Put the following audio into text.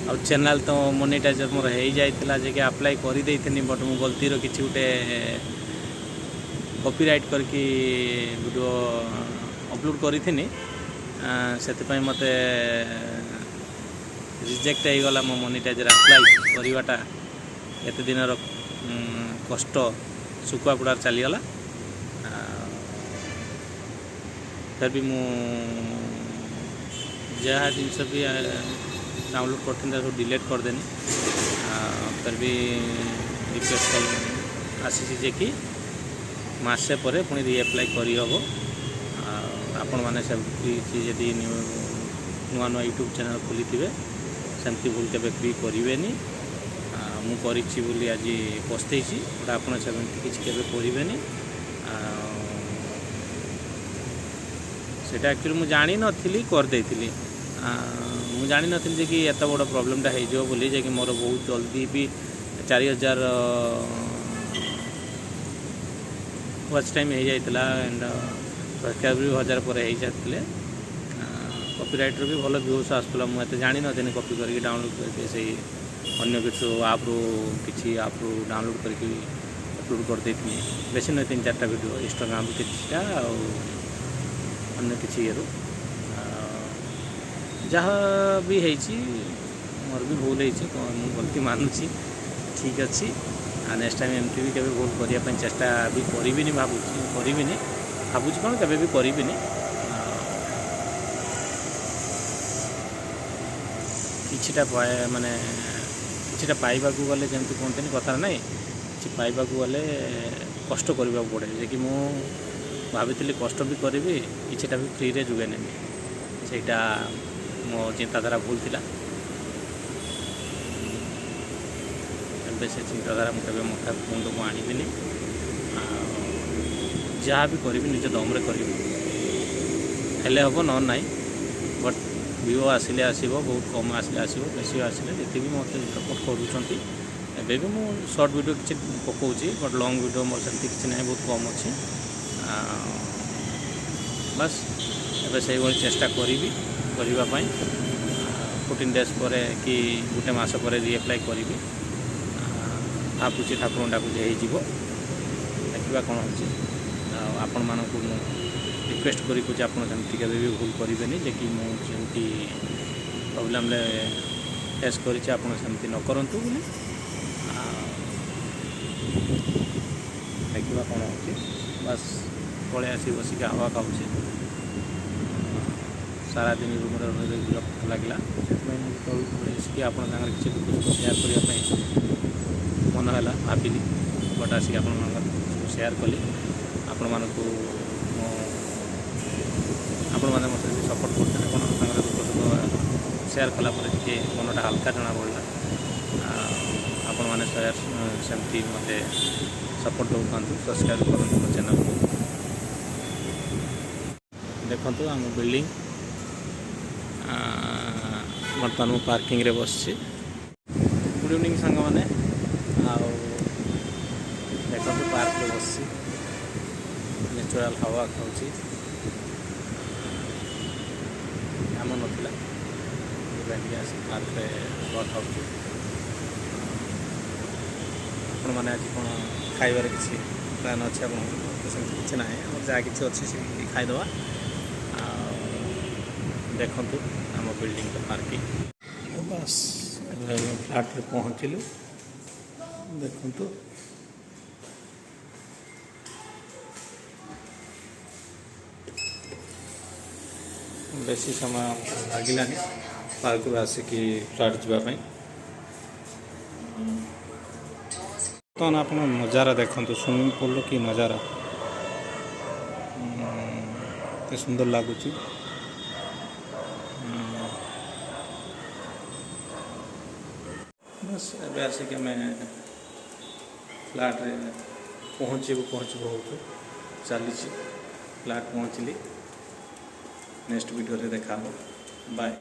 आ channel तो monetiser मोर हो जाता जे कि अप्लाई कर बट मु गलती किसी गोटे कॉपीराइट करके वीडियो अपलोड करी से मत रिजेक्ट हो गला मो मोनेटाइजर अप्लाई करवाटा एत दिन कष्ट सुखुआ पुड़ा चलीगला फिर भी मु जहाँ जिनस भी डाउनलोड करते सब डिलीट करदेनी फिर भी रिक्वेस्ट कल आसी जे कि मसे पर पुणी रीअप्लाई करहब आपण मैंने सब जी नुआ नुआ यूट्यूब चैनल खोली थे सेमती भूल के भी करेनि मुझे आज पस्ते बट आप किसी करेनि सेटा एक्चुअली मुझे जानी नी करदे मुझे जानी नी कि एत बड़ प्रोब्लेमटा हो बोली जे कि मोर बहुत जल्दी भी 4000 वाच टाइम हो जाता एंड सब्सक्राइबर भी 1000 पर हो जाते कॉपीराइटर भी भल व्यूज आसूला मुझे जानी नी कॉपी करके डाउनलोड करके से अन्य किसी आप्रु किसी आप्रु डाउनलोड करके अपलोड करदे बेसी नहीं 3-4टा वीडियो इंस्टाग्राम किछटा अन्य किसी ये जहाँ भी है मोर भी भूल हो गलती मानुची ठीक अच्छी नेक्स्ट टाइम एमती भी केवे भूल करने चेष्टा भी करी भावुँ कौन केवे भी करी किछिटा माने किछिटा पाइबा गले जमती कहते कथार ना कि पाइबा गले कष्ट करने पड़े जे कि मु भाभी कष्ट भी करी किछिटा भी फ्री रे जुगे नेमी सेटा मो चिंताधारा भूल थिला से चिंताधारा मुझे मथा मुंड को आनबिनी जहाँ भी करी निज दम करी हेले हम न ना बट व्यू आसिले आसो बहुत कम आसिले आसो बेसी आसिले जी भी मत सपोर्ट करुँच एबे भी मु शॉर्ट वीडियो किसी पकाऊँगी बट लॉन्ग वीडियो मोर से किसी ना बहुत कम अच्छी बस एबे से चेष्टा करी करने 14 days पर कि गोटे मास पर रीअप्लाई करी भावुँ ठाकुर डाकुजे हो देखा कौन हो आपण मानक रिक्वेस्ट करी आप भी भूल करेंगे जे कि मुझे प्रोब्लेम फेस करमती न करूँ बोली देखा कौन हो बस पलि आसी बसिक हवा खाऊे सारा दिन रूम विरक्त लगे से आप किसी दुख सेयार करने मन है भाविली बट आसिक सेयार कली आपण मैंने मतलब सपोर्ट करते दुख सुख सेयार कलापर टे मनटा हल्का जना पड़ा आपण मैंने सेमती मत सपोर्ट दौथा सब्सक्राइब करूँ मो चैनल को देखु आम बिल्डिंग बर्तमान पार्किंग रे बस गुड इवनिंग सांग मैंने देखो पार्क रे बस नेचुरल हवा खाऊँ काम नाला पार्क रे हवा खाऊँ आपण मैंने आज कौन खाइबार किसी प्लान अच्छे किसी ना जहाँ कि अच्छी खाईदे देखु आम बिल्डिंग पार्किंग बस फ्लाट रे पहुँचलु देखु बेसी समय लगिलानी पार्क रू आसिक फ्लाट जावाई बर्तमान आप नजारा देखते स्विमिंग पूल की नजारा सुंदर लगुच बस ए आसिक मैं फ्लाट रे पहुँचू बहुत चली फ्लाट पहुँचली नेक्स्ट वीडियो रे देखा बाय।